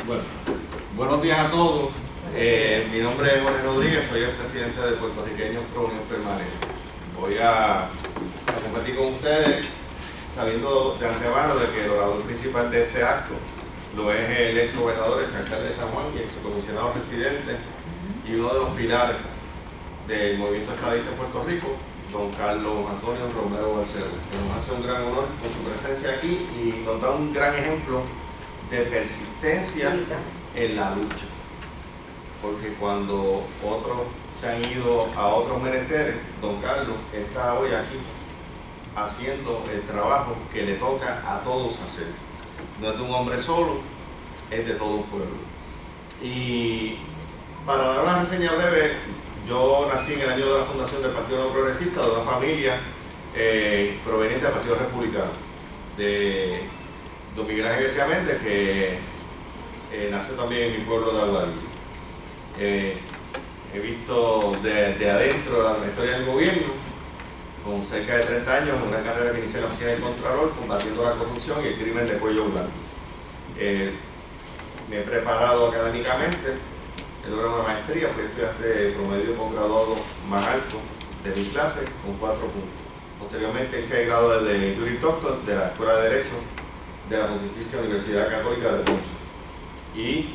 Bueno, buenos días a todos. Mi nombre es Jorge Rodríguez, soy el presidente de Puertorriqueños Pro Unión Permanente. Voy a compartir con ustedes, sabiendo de antemano de que el orador principal de este acto lo es el ex gobernador, ex alcalde de San Juan y ex comisionado residente y uno de los pilares del movimiento estadista en Puerto Rico, don Carlos Antonio Romero Barceló, que nos hace un gran honor con su presencia aquí y nos da un gran ejemplo de persistencia en la lucha, porque cuando otros se han ido a otros menesteres, don Carlos está hoy aquí haciendo el trabajo que le toca a todos hacer. No es de un hombre solo, es de todo un pueblo. Y para dar una reseña breve, yo nací en el año de la fundación del Partido No Progresista, de una familia proveniente del Partido Republicano, de don Miguel Ángel García Méndez, que nació también en mi pueblo de Aguadilla. He visto de adentro la trayectoria del gobierno, con cerca de 30 años, una carrera que inicié en la oficina del Contralor, combatiendo la corrupción y el crimen de cuello blanco. Me he preparado académicamente, he logrado una maestría, fui estudiante de promedio posgraduado más alto de mi clase, con 4 puntos. Posteriormente hice el grado de Juris Doctor de la Escuela de Derecho de la Pontificia Universidad Católica de Ponce. Y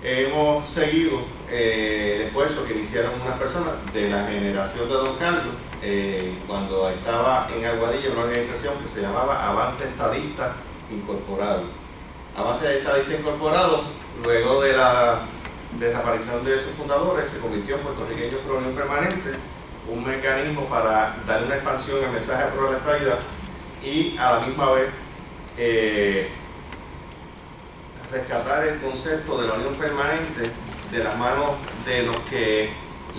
hemos seguido el esfuerzo que iniciaron unas personas de la generación de don Carlos, cuando estaba en Aguadilla, una organización que se llamaba Avance Estadista Incorporado. Avance Estadista Incorporado, luego de la desaparición de sus fundadores, se convirtió en Puertorriqueños Pro Unión Permanente, un mecanismo para darle una expansión al mensaje pro la estadidad y a la misma vez rescatar el concepto de la unión permanente de las manos de los que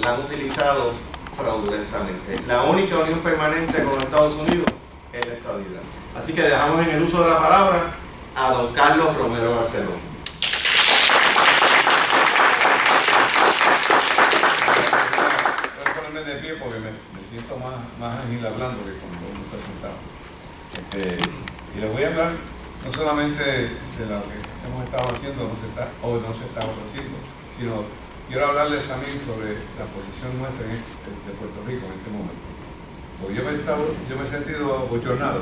la han utilizado fraudulentamente. La única unión permanente con los Estados Unidos es la estadidad. Así que dejamos en el uso de la palabra a don Carlos Romero Barceló. Voy a ponerme de pie porque me siento más ágil hablando que cuando uno está sentado. Y les voy a hablar no solamente de lo que hemos estado haciendo o no se estaba haciendo, sino quiero hablarles también sobre la posición nuestra de Puerto Rico en este momento. Porque yo me he sentido bochornado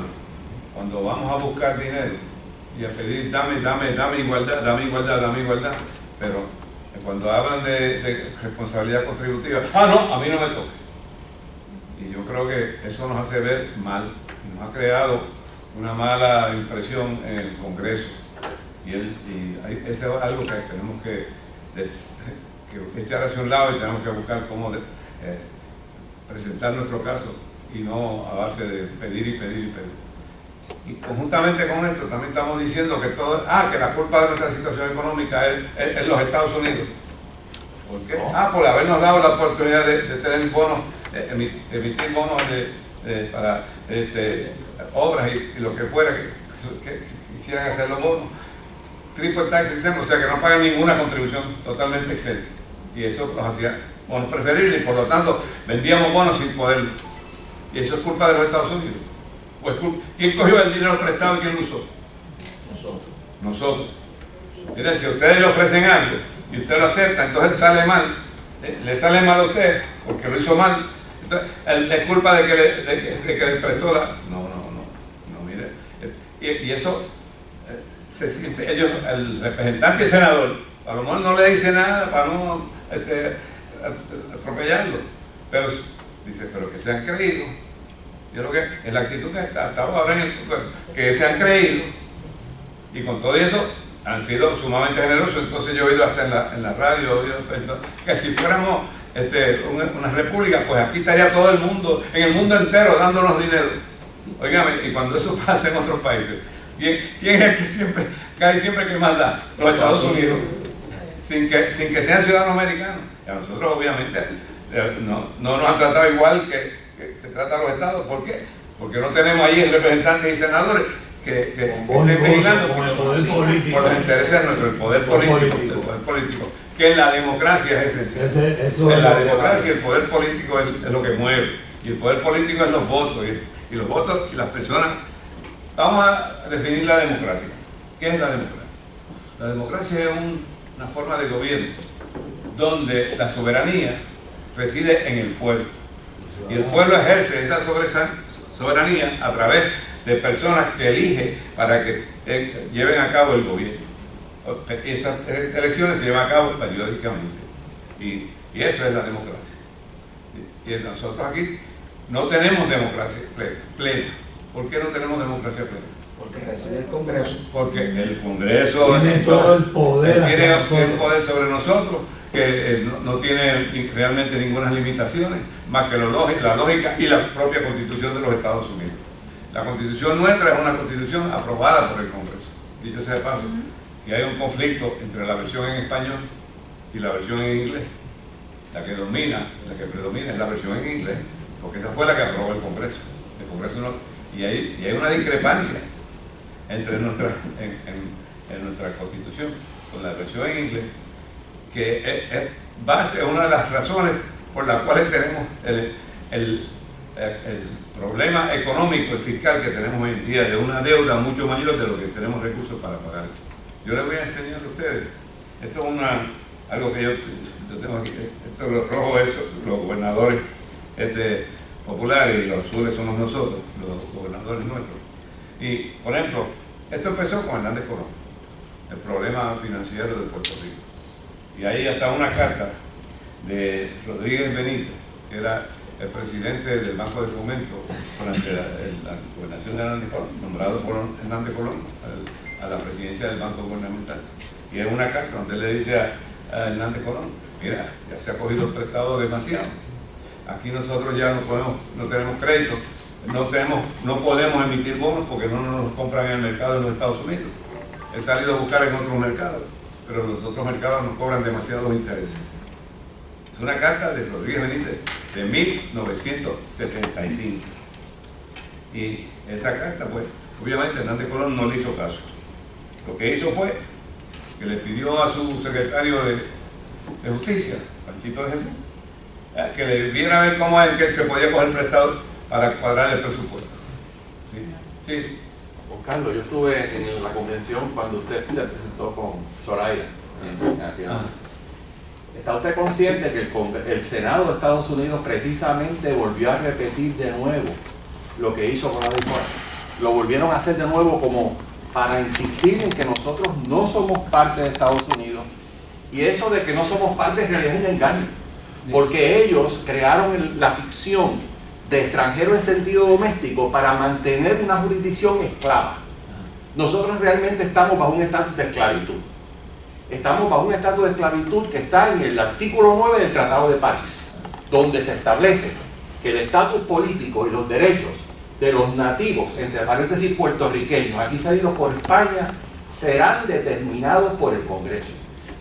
cuando vamos a buscar dinero y a pedir dame igualdad, pero cuando hablan de responsabilidad contributiva, no, a mí no me toca. Y yo creo que eso nos hace ver mal, nos ha creado una mala impresión en el Congreso. Y eso es algo que tenemos que echar hacia un lado y tenemos que buscar cómo presentar nuestro caso y no a base de pedir. Y conjuntamente con esto también estamos diciendo que que la culpa de nuestra situación económica es los Estados Unidos. ¿Por qué? Por habernos dado la oportunidad de tener bonos, emitir bonos para obras y lo que fuera que quisieran hacer los bonos. Triple tax system, o sea que no pagan ninguna contribución, totalmente excelente. Y eso los hacía bonos preferibles y por lo tanto vendíamos bonos sin poder. Y eso es culpa de los Estados Unidos. Pues, ¿quién cogió el dinero prestado y quién lo usó? Nosotros. Miren, si ustedes le ofrecen algo y usted lo acepta, entonces sale mal. Le sale mal a usted porque lo hizo mal. Entonces, es culpa de que le prestó la... No, mire. Y eso se siente, el representante y senador, a lo mejor no le dice nada para no atropellarlo, pero dice, pero que se han creído. Yo creo que en la actitud que está ahora que se han creído, y con todo eso han sido sumamente generosos. Entonces yo he oído hasta en la radio, que si fuéramos una república, pues aquí estaría todo el mundo, en el mundo entero, dándonos dinero. Óigame, y cuando eso pasa en otros países, ¿quién es el que cae siempre que más da? Los Estados Unidos, sin que sean ciudadanos americanos. Y a nosotros obviamente no nos han tratado igual que se trata a los estados. ¿Por qué? Porque no tenemos ahí representantes y senadores que estén vigilando por los intereses de nuestro poder político, que en la democracia es esencial. En la democracia el poder político es lo que mueve, y el poder político es los votos, y los votos y las personas. Vamos a definir la democracia. ¿Qué es la democracia? La democracia es una forma de gobierno donde la soberanía reside en el pueblo. Y el pueblo ejerce esa soberanía a través de personas que elige para que lleven a cabo el gobierno. Esas elecciones se llevan a cabo periódicamente. Y eso es la democracia. Y nosotros aquí no tenemos democracia plena. ¿Por qué no tenemos democracia plena? Porque reside el Congreso. Porque el Congreso tiene todo el poder, tiene un poder sobre nosotros que no tiene realmente ninguna limitaciones más que la lógica y la propia Constitución de los Estados Unidos. La Constitución nuestra es una Constitución aprobada por el Congreso. Dicho sea de paso, si hay un conflicto entre la versión en español y la versión en inglés, la que predomina es la versión en inglés, porque esa fue la que aprobó el Congreso. El Congreso y hay una discrepancia entre en nuestra Constitución con la versión en inglés, que es una de las razones por las cuales tenemos el problema económico y fiscal que tenemos hoy en día, de una deuda mucho mayor de lo que tenemos recursos para pagar. Yo les voy a enseñar a ustedes, esto es algo que yo tengo aquí, esto los rojos, los gobernadores populares, y los azules somos nosotros, los gobernadores nuestros. Y, por ejemplo, esto empezó con Hernández Colón, el problema financiero de Puerto Rico. Y ahí está una carta de Rodríguez Benítez, que era el presidente del Banco de Fomento durante la gobernación de Hernández Colón, nombrado por Hernández Colón a la presidencia del Banco Gubernamental. Y es una carta donde le dice a Hernández Colón: mira, ya se ha cogido el prestado demasiado. Aquí nosotros ya no tenemos crédito, no podemos emitir bonos porque no nos compran en el mercado de los Estados Unidos. He salido a buscar en otros mercados, pero los otros mercados nos cobran demasiados intereses. Es una carta de Rodríguez Benítez de 1975. Y esa carta, pues, obviamente Hernández Colón no le hizo caso. Lo que hizo fue que le pidió a su secretario de Justicia, Panchito de Jesús, que le viera a ver cómo es que se podía coger prestado para cuadrar el presupuesto. Sí. Juan Carlos, yo estuve en la convención cuando usted se presentó con Soraya. ¿Está usted consciente que el Senado de Estados Unidos precisamente volvió a repetir de nuevo lo que hizo con la ley Foraker? Lo volvieron a hacer de nuevo como para insistir en que nosotros no somos parte de Estados Unidos, y eso de que no somos parte en realidad es un engaño, porque ellos crearon la ficción de extranjero en sentido doméstico para mantener una jurisdicción esclava. Nosotros realmente estamos bajo un estatus de esclavitud. Estamos bajo un estatus de esclavitud que está en el artículo 9 del Tratado de París, donde se establece que el estatus político y los derechos de los nativos, entre paréntesis puertorriqueños, aquí cedidos por España, serán determinados por el Congreso.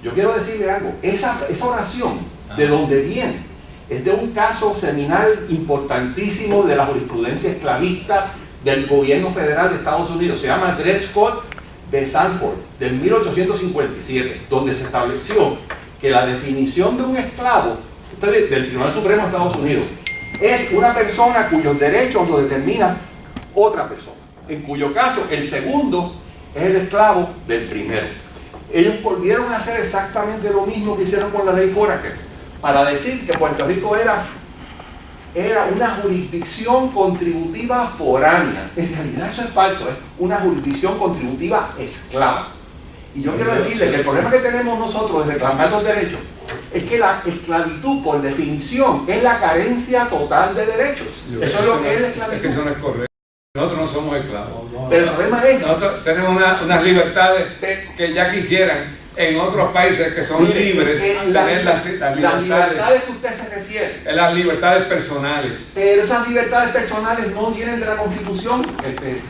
Yo quiero decirle algo, esa oración, de donde viene, es de un caso seminal importantísimo de la jurisprudencia esclavista del gobierno federal de Estados Unidos. Se llama Dred Scott de Sanford, del 1857, donde se estableció que la definición de un esclavo, del Tribunal Supremo de Estados Unidos, es una persona cuyos derechos lo determina otra persona, en cuyo caso el segundo es el esclavo del primero. Ellos volvieron a hacer exactamente lo mismo que hicieron con la ley Foraker, para decir que Puerto Rico era una jurisdicción contributiva foránea. En realidad eso es falso, es una jurisdicción contributiva esclava. Y yo quiero decirle que el problema que tenemos nosotros de reclamar los derechos es que la esclavitud, por definición, es la carencia total de derechos. Eso es lo que es la esclavitud. Es que eso no es correcto. Nosotros no somos esclavos. Pero el problema es... Nosotros tenemos unas libertades que ya quisieran en otros países que son libres tener las libertades que usted se refiere. Las libertades personales. Pero esas libertades personales no vienen de la Constitución.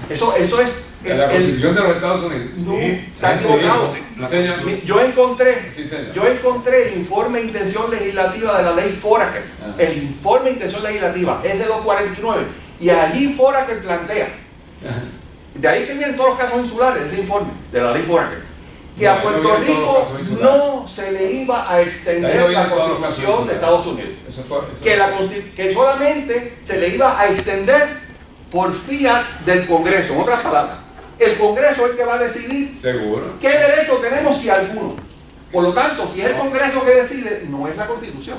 Eso es... De la Constitución de los Estados Unidos. No, está equivocado. Sí, señor. Yo encontré Sí, el informe de intención legislativa de la ley Foraker. El informe de intención legislativa, S249. Y allí Foraker plantea, de ahí que vienen todos los casos insulares, ese informe de la ley Foraker, que a Puerto Rico no se le iba a extender la Constitución de Estados Unidos, que solamente se le iba a extender por fiat del Congreso. En otras palabras, el Congreso es el que va a decidir Seguro. qué derecho tenemos, si alguno. Por lo tanto, si es el Congreso que decide, no es la Constitución.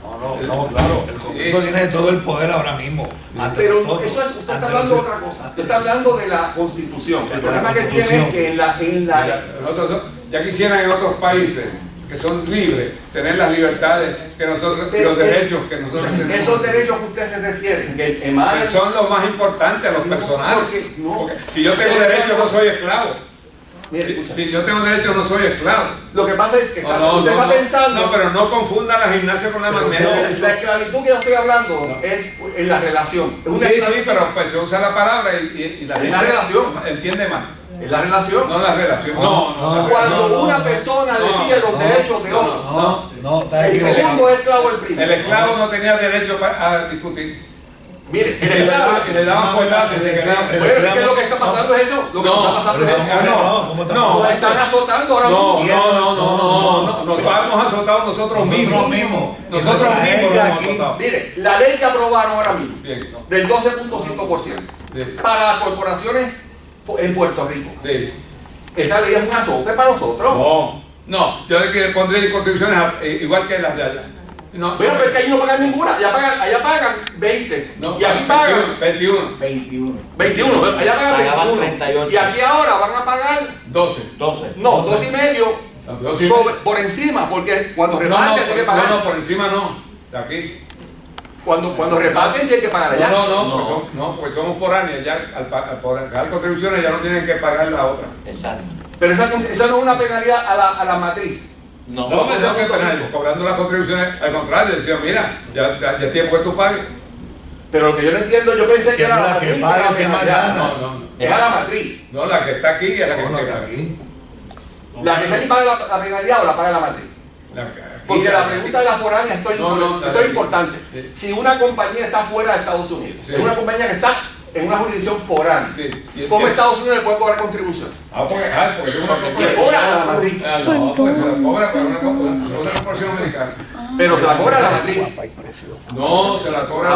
No, claro, el Congreso tiene todo el poder ahora mismo. ante Pero nosotros, eso es, usted está ante hablando de los- otra cosa. Usted está hablando de la Constitución. El De la problema que tiene Constitución. es que en la Ya quisieran en otros países que son libres tener las libertades que nosotros, y los Pero derechos que nosotros tenemos. esos derechos que usted se refiere, que emanan, Son los más importantes, los No, personales. porque no. Porque si yo tengo derechos, no soy esclavo. mire, Si, escucha, si yo tengo derechos, no soy esclavo. lo que pasa es que usted está no, pensando. no, pero no confunda la gimnasia con la Pero magnesia. La esclavitud que yo estoy hablando No. es en la relación. Es una Sí, esclavitud- pero pues se usa la palabra y la Es gente la relación. entiende más. Es la relación. No la relación. No. Cuando una persona decide los derechos de otro, No, está el equivocado. segundo es esclavo el primero. El esclavo no tenía derecho a discutir. Mire, el Y le esclavo. daban- y le daban fuetazos si querían. Bueno, es que lo que está pasando es eso. Lo que No, está pasando es eso. ¿Cómo está No. Nos pasando? están azotando ahora No, mismo. nos vamos azotados nosotros mismos. Nosotros mismos. Nosotros Y mismos nos nuestra hemos gente azotado. Mire, la ley que aprobaron ahora mismo, Bien. del 12.5% Sí. para las corporaciones en Puerto Rico. Sí. Esa ley es un azote para nosotros. No, yo que pondré contribuciones igual que las de allá. No, Bueno, pero es que ahí no pagan ninguna, allá pagan 20 no, y aquí pagan 21, 21, allá pagan Pagaban 21 38. y aquí ahora van a pagar 12. 12. no, 2,5 12. por encima, porque cuando No, reparten tienen que pagar. no, por encima no. De aquí. Cuando reparten tienen que pagar allá. No, porque somos foráneos. Ya al pagar contribuciones ya no tienen que pagar la otra. Exacto. Pero esa no es una penalidad a la matriz. No, No, me tengo que pagar, cobrando las contribuciones. Al contrario, decía, mira, ya es tiempo que tú pagues. Pero lo que yo no entiendo, yo pensé que Que era la mira, matriz. que pague, era la que más penalidad. gana. No. Es a la matriz. No, la que está aquí es la que No, hay que está pagar. aquí. La que está aquí paga la penalidad o la paga la matriz. Porque la pregunta de la foránea esto es importante. Sí. Si una compañía está fuera de Estados Unidos, Sí. es una compañía que está en una jurisdicción foránea, Sí. ¿cómo Estados Unidos le puede cobrar contribución? Porque yo Le cobra a la matriz, no, porque se la cobra para una corporación americana. pero se la cobra a la matriz. No, se la cobra.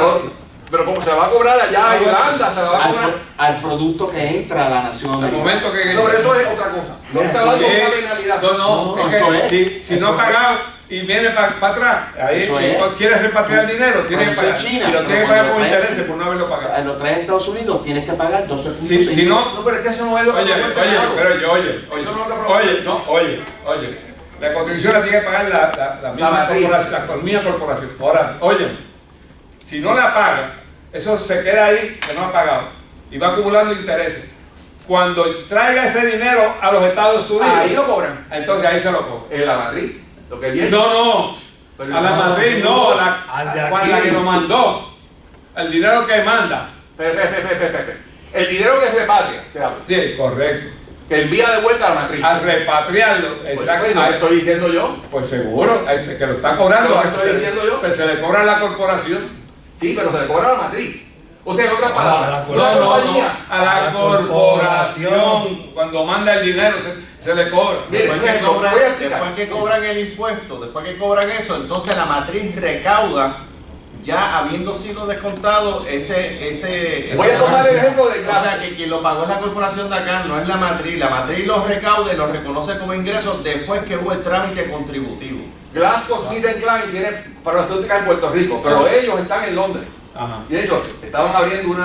Pero como se la va a cobrar allá en Irlanda, se la va a cobrar. Al producto que entra a la nación Al americana. momento que. No, pero eso es otra cosa. No está hablando de una penalidad. No, No, es eso que si no ha pagado y viene para atrás, ahí Eso y es. quieres repatriar el dinero, tienes que Cuando pagar. sea China, Y lo pero tienes que pagar con cuando traes- intereses por no haberlo pagado. Lo traes a Estados Unidos, tienes que pagar 12.5. Si no, No, pero es que eso no es lo que oye, aprobó el Senado. pero Eso no es lo que aprobó. oye, la contribución la tiene que pagar la misma matriz. corporación, la misma corporación. Ahora, oye, si no la paga, eso se queda ahí que no ha pagado y va acumulando intereses. Cuando traiga ese dinero a los Estados Unidos, Ahí lo cobran. entonces ahí se lo cobra. En la matriz. Lo que viene. No, Pero a la Madrid no, Al de a aquí. la que lo mandó, el dinero que manda. Espera. El dinero que repatria, te hablo, Sí, correcto. que envía de vuelta a la matriz. Al repatriarlo, Pues, exacto. lo que estoy diciendo yo. Pues seguro, que lo está cobrando. Lo que estoy diciendo yo. Pues se le cobra a la corporación. Sí, pero se le cobra a la matriz. O sea, en otras a palabras, la una compañía. a la A la corporación. corporación. Cuando manda el dinero se le cobra. Mire, Después un ejemplo, que, cobran, voy a explicar. después que cobran el impuesto, después que cobran eso, entonces la matriz recauda, ya habiendo sido descontado ese Voy a tomar el ejemplo de O Glass. sea, que quien lo pagó es la corporación de acá, no es la matriz. La matriz los recauda y los reconoce como ingresos después que hubo el trámite contributivo. GlaxoSmithKline tiene farmacéutica en Puerto Rico, pero ellos están en Londres. Ajá. Y de hecho, estaban abriendo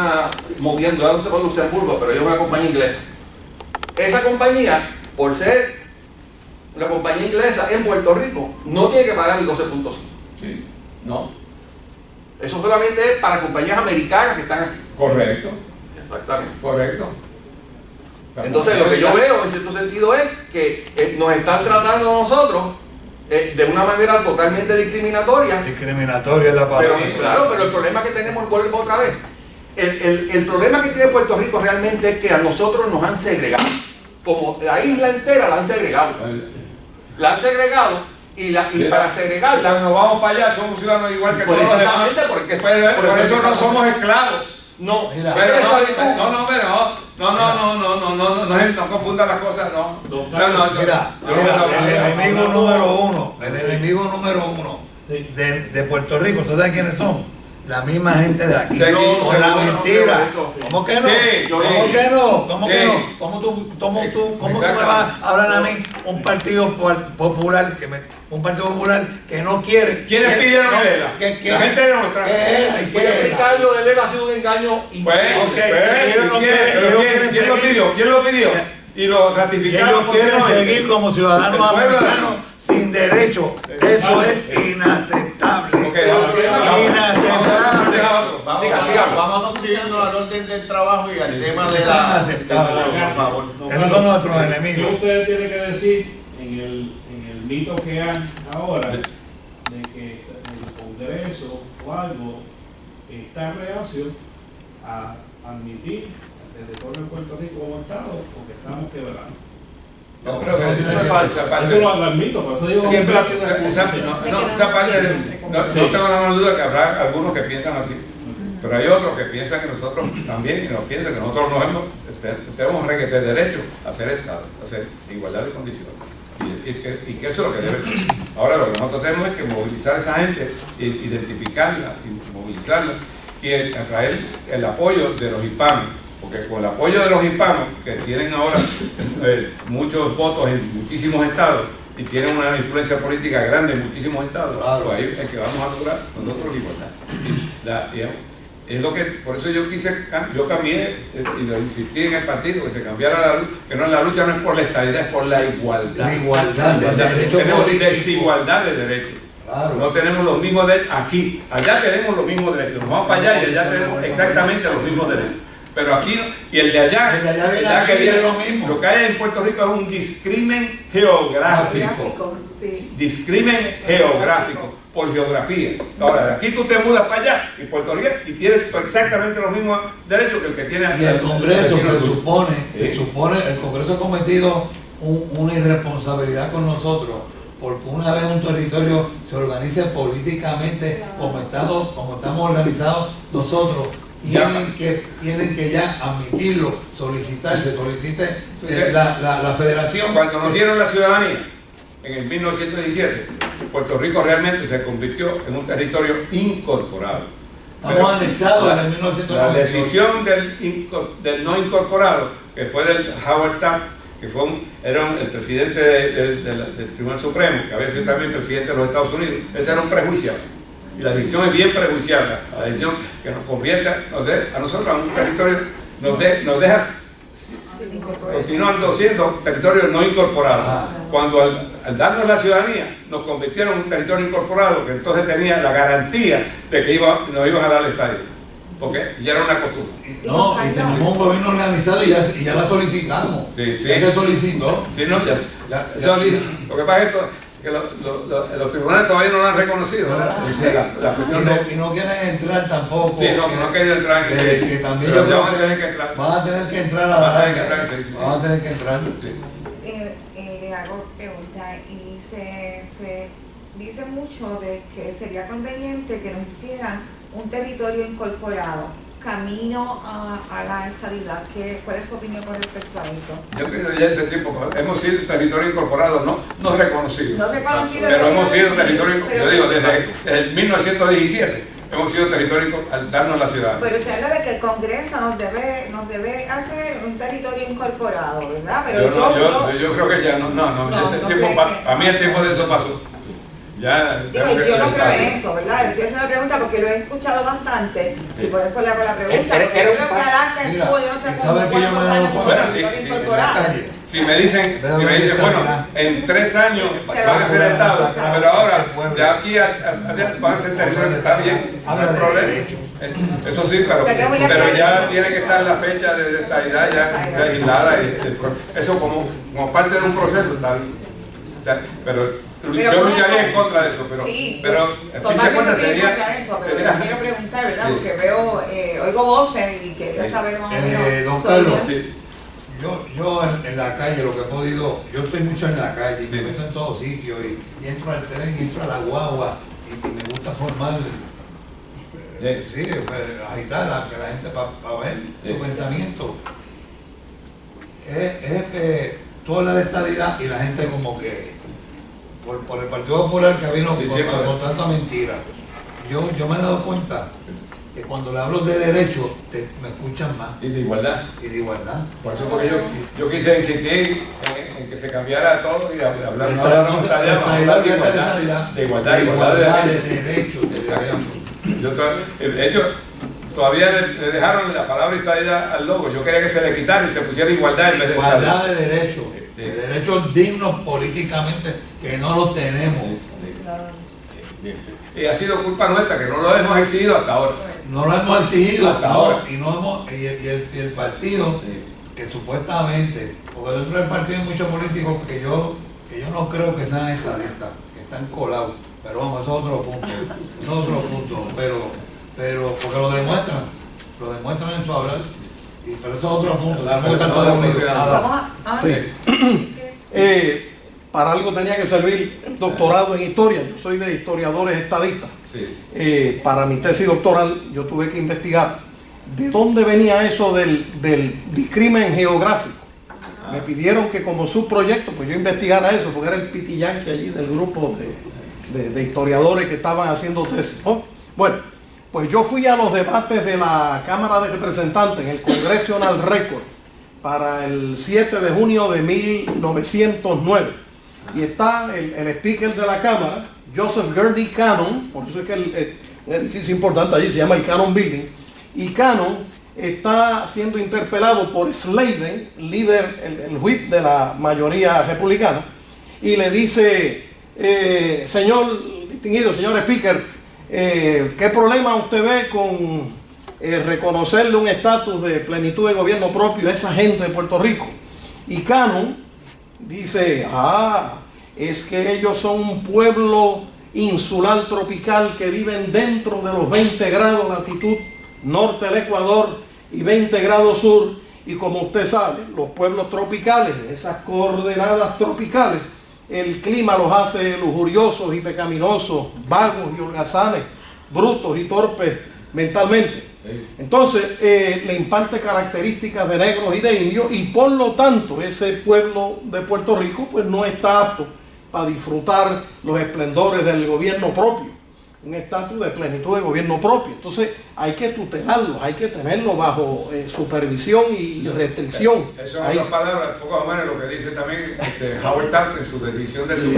moviendo, ya no sé por Luxemburgo, pero ellos es una compañía inglesa. Esa compañía, por ser una compañía inglesa en Puerto Rico, no tiene que pagar el 12.5. Sí. No, Eso solamente es para compañías americanas que están aquí. correcto, Exactamente. correcto. Entonces, lo que yo veo en cierto sentido es que nos están tratando a nosotros de una manera totalmente discriminatoria. Discriminatoria es la Pero palabra. claro, pero el problema que tenemos, vuelvo otra vez, el problema que tiene Puerto Rico realmente es que a nosotros nos han segregado. Como la isla entera la han segregado. La han segregado y para segregarla. Cuando nos vamos para allá somos ciudadanos igual que Pues todos los demás. exactamente, porque Por eso no somos esclavos. No, Mira, es que la esclavitud- No confunda las cosas, no. Mira, el enemigo número uno de Puerto Rico, ¿ustedes saben quiénes son? la misma gente de aquí. Sí, aquí, Con la no, mentira. eso, sí. ¿Cómo que no? Sí, ¿Cómo sí. que no? ¿Cómo Sí. que no? ¿Cómo tú me vas a hablar a mí un partido popular un partido popular que no quiere? ¿Quiénes pidieron Lela? La gente de nuestra. Voy a explicarlo de Lela, ha sido un engaño Pues, ellos no quieren ¿quién lo seguir. pidió? ¿Quién lo pidió? Y lo Y ratificaron. ellos quieren continuamente. seguir como ciudadanos El pueblo de- americanos sin derecho. Eso es inaceptable. Ok, vamos. Inaceptable. Vamos, Siga, siga. vamos suscribiendo al orden del trabajo y al tema de Es la... inaceptable. Por favor. Esos son nuestros ¿Qué enemigos. ustedes tienen que decir en el mito que hay ahora de que el Congreso o algo está reacio a admitir el retorno de Puerto Rico como Estado porque estamos quebrando? No, pero eso es falso. Eso lo admito, por eso digo Siempre ha habido esa parte no tengo la menor duda que habrá algunos que piensan así, pero hay otros que piensan que nosotros también, que nos piensan que nosotros tenemos requete derecho a ser Estado, a ser igualdad de condiciones. Y que eso es lo que debe ser. Ahora lo que nosotros tenemos es que movilizar a esa gente, identificarla, y movilizarla y atraer el apoyo de los hispanos. Porque con el apoyo de los hispanos, que tienen ahora muchos votos en muchísimos estados y tienen una influencia política grande en muchísimos estados, pues ahí es que vamos a lograr nosotros la igualdad. Y es lo que, por eso yo cambié y lo insistí en el partido, que se cambiara que la lucha no es por la estabilidad, es por la igualdad. La igualdad de derechos Tenemos políticos. desigualdad de derechos. Claro. No tenemos los mismos derechos aquí, allá tenemos los mismos derechos, nos vamos para allá y allá tenemos exactamente los mismos derechos. Pero aquí no, y el de allá, El de allá viene que aquí, viene es lo mismo. Lo que hay en Puerto Rico es un discrimen geográfico. Sí. Discrimen geográfico, por geografía. Ahora, de aquí tú te mudas para allá, y Puerto Rico, y tienes exactamente los mismos derechos que el que tiene Y el Congreso vecino tuyo. se supone, el Congreso ha cometido una irresponsabilidad con nosotros, porque una vez un territorio se organice políticamente como estamos organizados nosotros, tienen que ya admitirlo, se solicite la federación. Cuando nos dieron la ciudadanía, en el 1917, Puerto Rico realmente se convirtió en un territorio incorporado. Estamos anexados en el La 1998. decisión del no incorporado, que fue del Howard Taft, que era el presidente del Tribunal Supremo, que había sido también presidente de los Estados Unidos, ese era un prejuiciado. Y la decisión es bien prejuiciada, la decisión que nos convierte a nosotros en un territorio, nos deja continuando siendo territorio no incorporado. Cuando al darnos la ciudadanía nos convirtieron en un territorio incorporado, que entonces tenía la garantía de que nos iban a dar el estadio, porque ya era una costumbre. No, y tenemos un gobierno organizado y ya la solicitamos. Sí, sí. Ya se solicitó. Sí, no, lo que pasa es que los tribunales todavía no lo han reconocido, ¿verdad? La cuestión Y no quieren entrar tampoco. Sí, no han querido entrar en que también pero yo ya creo van a que tener que entrar. Van a tener que entrar a Van a la tener que entrar, sí. Van a tener que entrar. Le hago pregunta y se dice mucho de que sería conveniente que nos hicieran un territorio incorporado camino a la estabilidad. ¿Cuál es su opinión con respecto a eso? Yo creo que ya ese tiempo hemos sido territorio incorporado, no reconocido. No reconocido, pero hemos sido sí, territorio, pero- yo digo, desde el 1917 hemos sido territorio al darnos la ciudad. Pero se habla de que el Congreso nos debe hacer un territorio incorporado, ¿verdad? Pero Yo creo que ya no, para mí el tiempo de eso pasó. Ya, yo no creo en eso, ¿verdad? Estoy haciendo la pregunta porque lo he escuchado bastante y por eso le hago la pregunta. Porque yo creo que adelante Mira, estuvo, yo no sé ¿sabes cómo, que yo me he cuántos dado años como cuenta? territorio Sí, incorporado. Si me dicen, bueno, en 3 años van a ser Pero- Estado, pero ahora, de aquí a van a ser territorio, está bien, no hay Habla de problema. derechos. Eso sí, pero ya tiene que estar la fecha de estabilidad ya aislada. Eso como parte de un proceso, pero yo lucharía en contra de eso, pero Sí, en fin de totalmente cuentas estoy en contra de sería... eso, pero quiero preguntar, ¿verdad? Sí. Porque oigo voces y quería saber más o menos. Don sobre- Carlos, Sí. yo en la calle, lo que he podido, yo estoy mucho en la calle, Sí. me meto en todos sitios y entro al tren, y entro a la guagua y me gusta formar, agitar que la gente para ver su pensamiento. Es tú hablas de estadidad y la gente como que por el Partido Popular que vino Sí, con pero- tanta mentira. yo me he dado cuenta que cuando le hablo de derecho, me escuchan más. Y de igualdad. Y de igualdad. Por eso porque yo quise insistir en que se cambiara todo y hablar no hablamos de igualdad de derechos. De hecho, todavía le dejaron la palabra estadidad al logo. Yo quería que se le quitara y se pusiera igualdad en vez de igualdad de derechos, de derechos dignos políticamente que no los tenemos. Y ha sido culpa nuestra que no lo hemos exigido hasta ahora. No lo hemos exigido hasta ahora. Y el partido que supuestamente, porque dentro del partido hay muchos políticos que yo no creo que sean estadistas, que están colados, pero vamos, eso es otro punto, pero porque lo demuestran en su hablar, pero eso es otro punto. Para algo tenía que servir el doctorado en historia. Yo soy de historiadores estadistas. Sí. Para mi tesis doctoral yo tuve que investigar de dónde venía eso del discrimen geográfico. Me pidieron que como subproyecto pues yo investigara eso, porque era el pitillanqui allí del grupo de historiadores que estaban haciendo tesis, ¿no? Bueno, pues yo fui a los debates de la Cámara de Representantes en el Congressional Record para el 7 de junio de 1909. Y está el speaker de la Cámara, Joseph Gurney Cannon, por eso es que el edificio importante allí se llama el Cannon Building, y Cannon está siendo interpelado por Sladen, líder, el whip de la mayoría republicana, y le dice, señor distinguido, señor speaker, ¿qué problema usted ve con reconocerle un estatus de plenitud de gobierno propio a esa gente de Puerto Rico? Y Cannon dice, es que ellos son un pueblo insular tropical que viven dentro de los 20 grados latitud norte del Ecuador y 20 grados sur, y como usted sabe, los pueblos tropicales, esas coordenadas tropicales, el clima los hace lujuriosos y pecaminosos, vagos y holgazanes, brutos y torpes mentalmente. Entonces le imparte características de negros y de indios, y por lo tanto ese pueblo de Puerto Rico pues no está apto para disfrutar los esplendores del gobierno propio, un estatus de plenitud de gobierno propio. Entonces hay que tutelarlos, hay que tenerlos bajo supervisión y restricción. Eso es otra palabra, poco más lo que dice también Howard Taft en su definición del sur.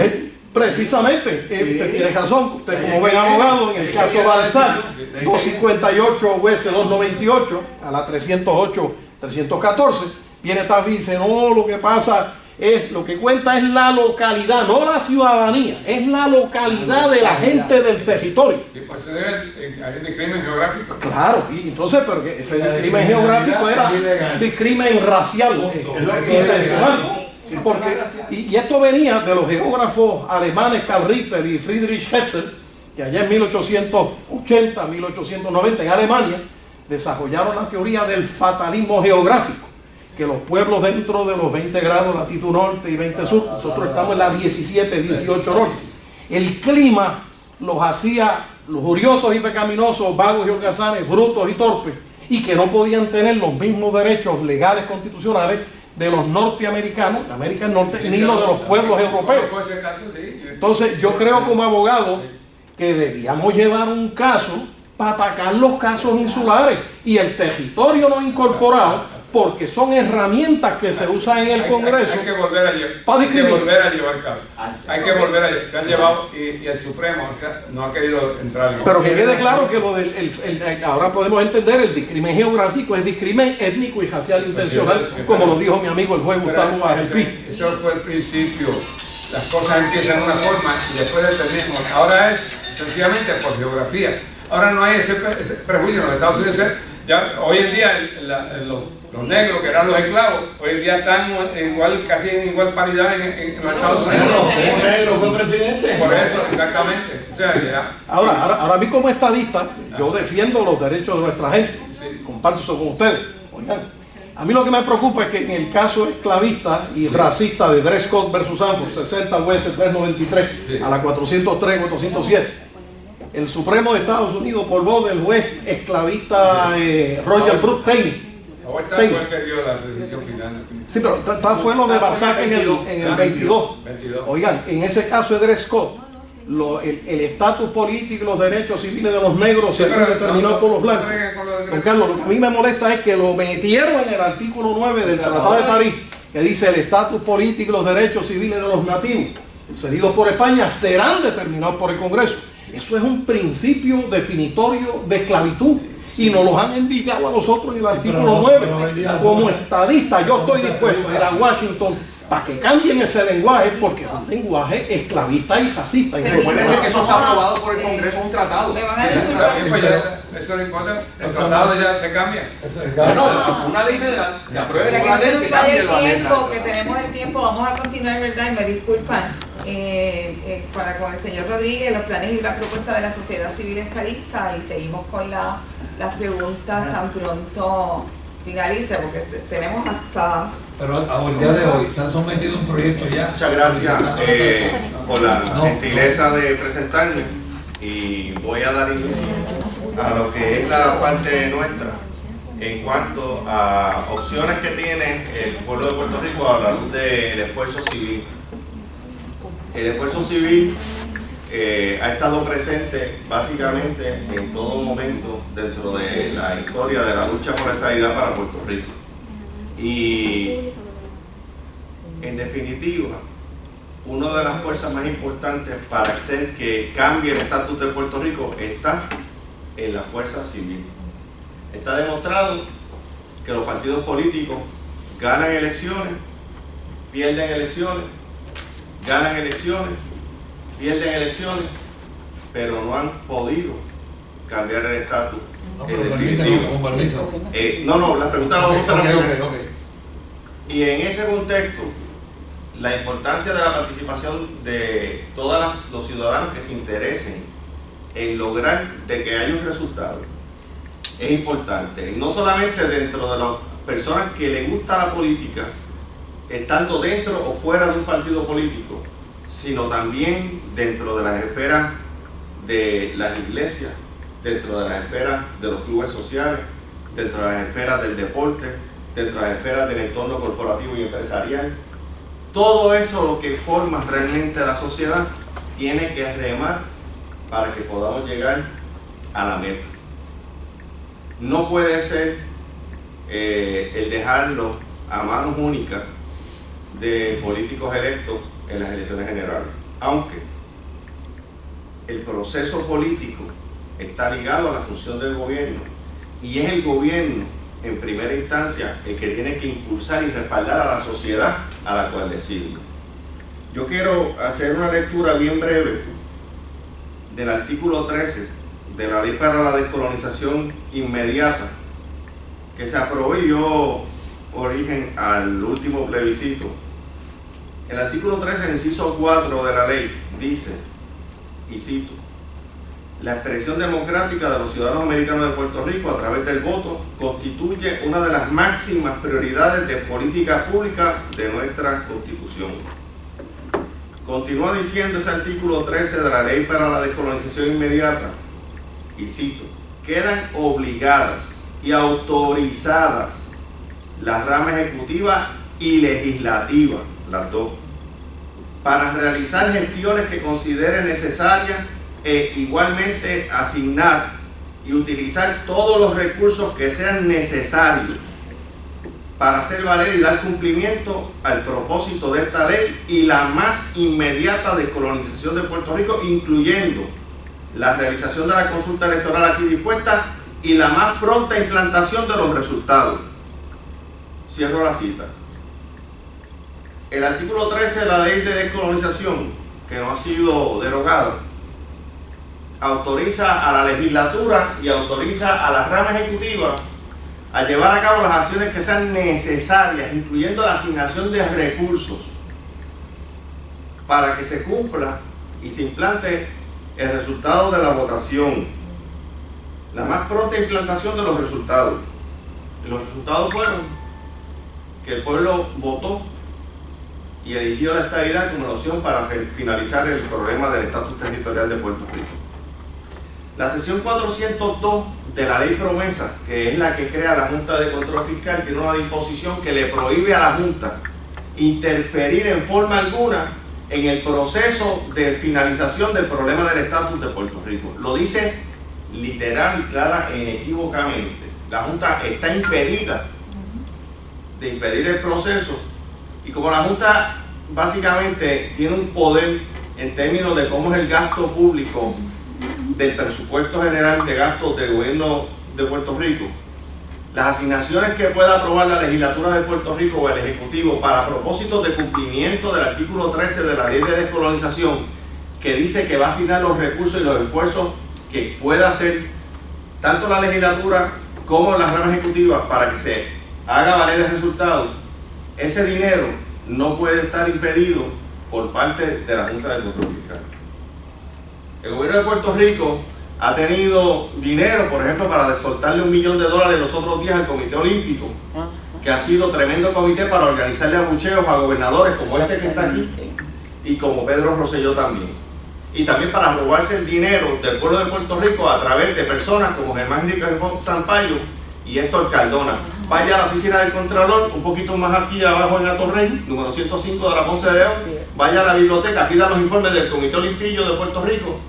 Precisamente, usted tiene razón, usted como buen abogado, en el caso Balzac, 258 US 298 a la 308 314, viene Taft y dice, no, lo que pasa es, lo que cuenta es la localidad, no la ciudadanía, es la localidad de la gente del territorio. Y por eso hay un discrimen geográfico. Claro, y entonces, pero que ese discrimen geográfico era discrimen racial, intencional. Porque, y esto venía de los geógrafos alemanes Karl Ritter y Friedrich Hetzel, que allá en 1880, 1890 en Alemania desarrollaron la teoría del fatalismo geográfico, que los pueblos dentro de los 20 grados latitud norte y 20 sur, nosotros estamos en la 17, 18 norte, el clima los hacía lujuriosos y pecaminosos, vagos y holgazanes, brutos y torpes, y que no podían tener los mismos derechos legales constitucionales de los norteamericanos, de América del Norte, ni los de los pueblos europeos. Entonces yo creo como abogado que debíamos llevar un caso para atacar los casos insulares y el territorio no incorporado, porque son herramientas que se usan en el Congreso. Hay que volver a llevar casos. Hay que volver a llevar. Se han llevado y el Supremo no ha querido entrar. Pero que quede claro que lo del ahora podemos entender el discrimen geográfico es discrimen étnico y racial intencional, como lo dijo mi amigo el juez Gustavo Ángel. Eso fue el principio. Las cosas empiezan de una forma y después determinan. Ahora es sencillamente por geografía. Ahora no hay ese prejuicio en los Estados Unidos. Ya, hoy en día los negros, que eran los esclavos, hoy en día están igual, casi en igual paridad en los Estados Unidos. Un negro fue presidente. Por eso, exactamente. O sea, ya. Ahora a mí como estadista, yo defiendo los derechos de nuestra gente. Comparto eso con ustedes. Oigan, a mí lo que me preocupa es que en el caso esclavista y racista de Dred Scott versus Sanford, 60 US 393 a la 403, 407, el Supremo de Estados Unidos por voz del juez esclavista Roger Brooke Taney. Ahorita fue el que dio la decisión final. Sí, pero fue lo de Balzac en el 22. Oigan, en ese caso de Dred Scott, el estatus político y los derechos civiles de los negros serán determinados por los blancos. Don Carlos, lo que a mí me molesta es que lo metieron en el artículo 9 del Tratado de París, que dice el estatus político y los derechos civiles de los nativos cedidos por España serán determinados por el Congreso. Eso es un principio definitorio de esclavitud y nos lo han indicado a nosotros en el artículo 9. Como estadista, yo estoy dispuesto a ir a Washington para que cambien ese lenguaje, porque es un lenguaje esclavista y racista. Recuérdense que eso está aprobado por el Congreso, un tratado. Eso no importa, el tratado ya se cambia. Bueno, una ley federal, que aprueben una ley que cambie la letra. Que tenemos el tiempo, vamos a continuar, ¿verdad? Y me disculpan, para con el señor Rodríguez, los planes y la propuesta de la sociedad civil estadista, y seguimos con las preguntas tan pronto finalice, porque tenemos hasta... Pero a el día de hoy se han sometido un proyecto ya. Muchas gracias por la gentileza de presentarme, y voy a dar inicio a lo que es la parte nuestra en cuanto a opciones que tiene el pueblo de Puerto Rico a la luz del esfuerzo civil. El esfuerzo civil ha estado presente básicamente en todo momento dentro de la historia de la lucha por la estabilidad para Puerto Rico. Y en definitiva, una de las fuerzas más importantes para hacer que cambie el estatus de Puerto Rico está en la fuerza civil. Está demostrado que los partidos políticos ganan elecciones, pierden elecciones, ganan elecciones, pierden elecciones, pero no han podido cambiar el estatus. En definitiva. No, la pregunta la vamos a hacer. Y en ese contexto, la importancia de la participación de todos los ciudadanos que se interesen en lograr de que haya un resultado es importante. Y no solamente dentro de las personas que les gusta la política, estando dentro o fuera de un partido político, sino también dentro de las esferas de las iglesias, dentro de las esferas de los clubes sociales, dentro de las esferas del deporte, dentro de las esferas del entorno corporativo y empresarial. Todo eso lo que forma realmente la sociedad tiene que remar para que podamos llegar a la meta. No puede ser el dejarlo a manos únicas de políticos electos en las elecciones generales, aunque el proceso político está ligado a la función del gobierno, y es el gobierno en primera instancia el que tiene que impulsar y respaldar a la sociedad a la cual le sirve. Yo quiero hacer una lectura bien breve del artículo 13 de la Ley para la Descolonización Inmediata, que se aprobó y dio origen al último plebiscito. El artículo 13, inciso 4 de la ley, dice, y cito: la expresión democrática de los ciudadanos americanos de Puerto Rico a través del voto constituye una de las máximas prioridades de política pública de nuestra Constitución. Continúa diciendo ese artículo 13 de la Ley para la Descolonización Inmediata, y cito: quedan obligadas y autorizadas las ramas ejecutiva y legislativa, las dos, para realizar gestiones que consideren necesarias e igualmente asignar y utilizar todos los recursos que sean necesarios para hacer valer y dar cumplimiento al propósito de esta ley y la más inmediata descolonización de Puerto Rico, incluyendo la realización de la consulta electoral aquí dispuesta y la más pronta implantación de los resultados. Cierro la cita. El artículo 13 de la ley de descolonización, que no ha sido derogada, autoriza a la legislatura y autoriza a la rama ejecutiva a llevar a cabo las acciones que sean necesarias, incluyendo la asignación de recursos, para que se cumpla y se implante el resultado de la votación, la más pronta implantación de los resultados. Y los resultados fueron que el pueblo votó y eligió la estadidad como la opción para finalizar el problema del estatus territorial de Puerto Rico. La sección 402 de la ley promesa, que es la que crea la Junta de Control Fiscal, tiene una disposición que le prohíbe a la Junta interferir en forma alguna en el proceso de finalización del problema del estatus de Puerto Rico. Lo dice literal y clara e inequívocamente. La Junta está impedida de impedir el proceso, y como la Junta básicamente tiene un poder en términos de cómo es el gasto público del presupuesto general de gastos del gobierno de Puerto Rico, las asignaciones que pueda aprobar la legislatura de Puerto Rico o el Ejecutivo para propósitos de cumplimiento del artículo 13 de la Ley de Descolonización, que dice que va a asignar los recursos y los esfuerzos que pueda hacer tanto la legislatura como las ramas ejecutivas para que se haga valer el resultado, ese dinero no puede estar impedido por parte de la Junta de Control Fiscal. El gobierno de Puerto Rico ha tenido dinero, por ejemplo, para soltarle $1 millón los otros días al Comité Olímpico, que ha sido tremendo comité para organizarle abucheos a gobernadores como este que está aquí y como Pedro Rosselló también. Y también para robarse el dinero del pueblo de Puerto Rico a través de personas como Germán Enrique Sampaio y Héctor Cardona. Vaya a la oficina del Contralor, un poquito más aquí abajo en Atorrey, número 105 de la Ponce de León. Vaya a la biblioteca, pida los informes del Comité Olimpillo de Puerto Rico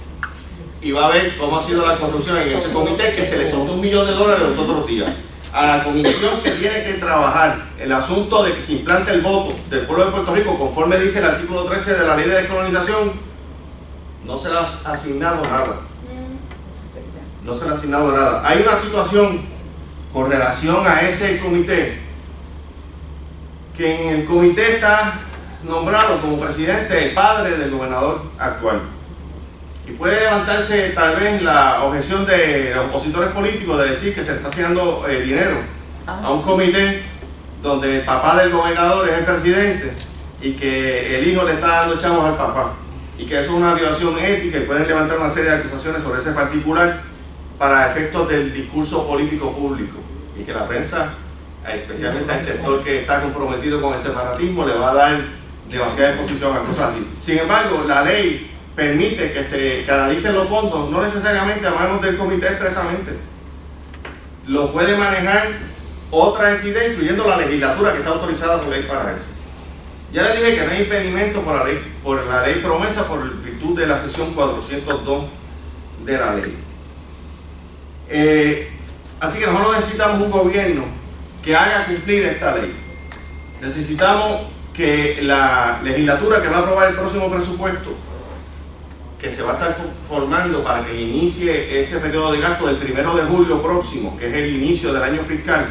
y va a ver cómo ha sido la corrupción en ese comité, que se le soltó $1 millón los otros días. A la comisión que tiene que trabajar el asunto de que se implante el voto del pueblo de Puerto Rico, conforme dice el artículo 13 de la Ley de Descolonización, no se le ha asignado nada. No se le ha asignado nada. Hay una situación con relación a ese comité, que en el comité está nombrado como presidente el padre del gobernador actual. Y puede levantarse tal vez la objeción de los opositores políticos de decir que se está asignando dinero a un comité donde el papá del gobernador es el presidente y que el hijo le está dando chavos al papá, y que eso es una violación ética, y pueden levantar una serie de acusaciones sobre ese particular para efectos del discurso político público, y que la prensa, especialmente al sector que está comprometido con el separatismo, le va a dar demasiada exposición a cosas así. Sin embargo, la ley permite que se canalicen los fondos, no necesariamente a manos del comité expresamente. Lo puede manejar otra entidad, incluyendo la legislatura, que está autorizada por ley para eso. Ya les dije que no hay impedimento por la ley promesa, por virtud de la sección 402 de la ley. Así que nosotros necesitamos un gobierno que haga cumplir esta ley. Necesitamos que la legislatura que va a aprobar el próximo presupuesto, que se va a estar formando para que inicie ese periodo de gasto del 1 de julio próximo, que es el inicio del año fiscal,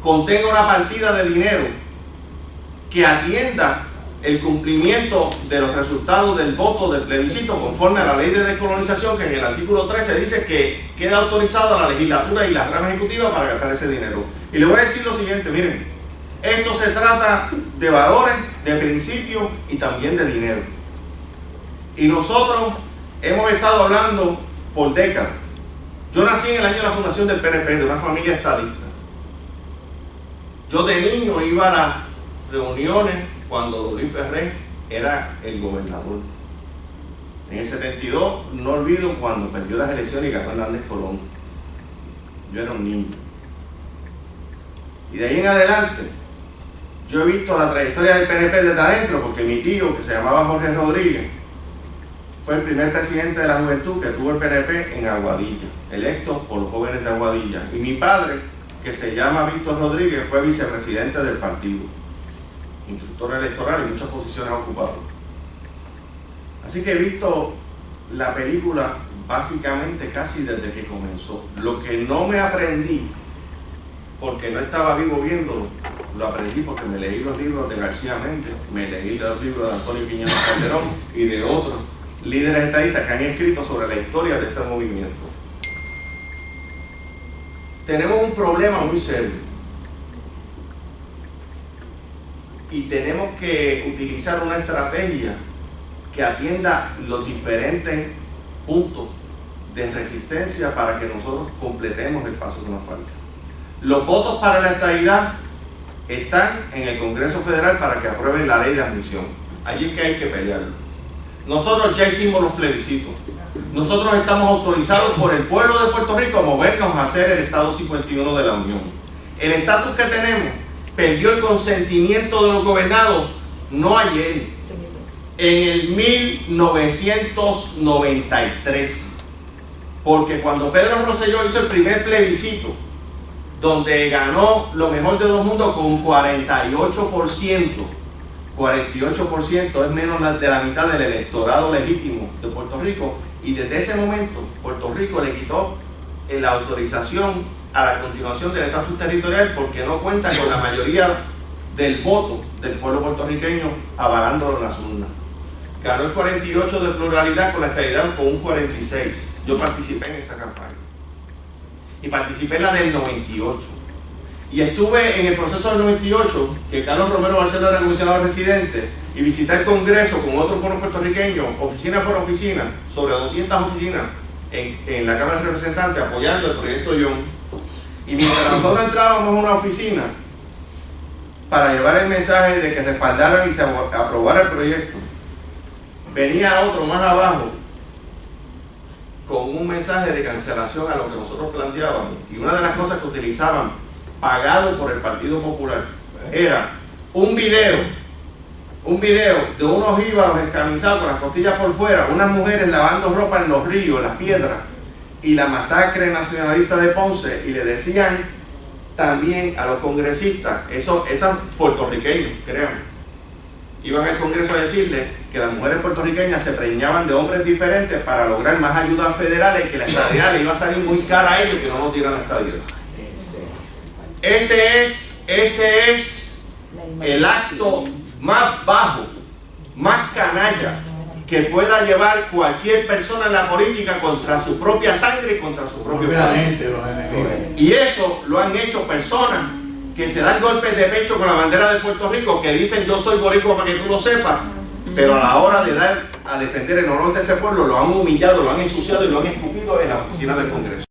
contenga una partida de dinero que atienda el cumplimiento de los resultados del voto del plebiscito conforme a la Ley de Descolonización, que en el artículo 13 dice que queda autorizado a la legislatura y la rama ejecutiva para gastar ese dinero. Y le voy a decir lo siguiente, miren, esto se trata de valores, de principios y también de dinero. Y nosotros hemos estado hablando por décadas. Yo nací en el año de la fundación del PNP, de una familia estadista. Yo de niño iba a las reuniones cuando Luis Ferré era el gobernador. En el 72, no olvido cuando perdió las elecciones y ganó Hernández Colón. Yo era un niño. Y de ahí en adelante, yo he visto la trayectoria del PNP desde adentro, porque mi tío, que se llamaba Jorge Rodríguez, fue el primer presidente de la juventud que tuvo el PNP en Aguadilla, electo por los jóvenes de Aguadilla. Y mi padre, que se llama Víctor Rodríguez, fue vicepresidente del partido, instructor electoral y muchas posiciones ocupadas. Así que he visto la película básicamente casi desde que comenzó. Lo que no me aprendí, porque no estaba vivo viéndolo, lo aprendí porque me leí los libros de García Méndez, me leí los libros de Antonio Piñero Calderón y de otros líderes estadistas que han escrito sobre la historia de este movimiento. Tenemos un problema muy serio y tenemos que utilizar una estrategia que atienda los diferentes puntos de resistencia para que nosotros completemos el paso que nos falta. Los votos para la estadidad están en el Congreso Federal para que aprueben la ley de admisión. Allí es que hay que pelearlo. Nosotros ya hicimos los plebiscitos. Nosotros estamos autorizados por el pueblo de Puerto Rico a movernos a hacer el Estado 51 de la Unión. El estatus que tenemos perdió el consentimiento de los gobernados, no ayer, en el 1993, porque cuando Pedro Rosselló hizo el primer plebiscito, donde ganó lo mejor de dos mundos con 48%, 48% es menos de la mitad del electorado legítimo de Puerto Rico, y desde ese momento Puerto Rico le quitó la autorización a la continuación del estatus territorial porque no cuenta con la mayoría del voto del pueblo puertorriqueño avalándolo en las urnas. Ganó el 48 de pluralidad con la estadidad con un 46. Yo participé en esa campaña y participé en la del 98 y estuve en el proceso del 98 que Carlos Romero Barceló era comisionado residente y visité el Congreso con otros pueblos puertorriqueños, oficina por oficina, sobre 200 oficinas en la Cámara de Representantes apoyando el proyecto Young. Y mientras nosotros entrábamos a una oficina para llevar el mensaje de que respaldaran y se aprobara el proyecto, venía otro más abajo con un mensaje de cancelación a lo que nosotros planteábamos. Y una de las cosas que utilizaban, pagado por el Partido Popular, era un video de unos jíbaros escamisados con las costillas por fuera, unas mujeres lavando ropa en los ríos, en las piedras, y la masacre nacionalista de Ponce, y le decían también a los congresistas, esos puertorriqueños, créanme, iban al Congreso a decirle que las mujeres puertorriqueñas se preñaban de hombres diferentes para lograr más ayudas federales, que la estadía le iba a salir muy cara a ellos que no nos dieran la estadía. Ese es el acto más bajo, más canalla que pueda llevar cualquier persona en la política contra su propia sangre y contra su propio pueblo. Y eso lo han hecho personas que se dan golpes de pecho con la bandera de Puerto Rico, que dicen yo soy boricua para que tú lo sepas, pero a la hora de dar a defender el honor de este pueblo lo han humillado, lo han ensuciado y lo han escupido en la oficina del Congreso.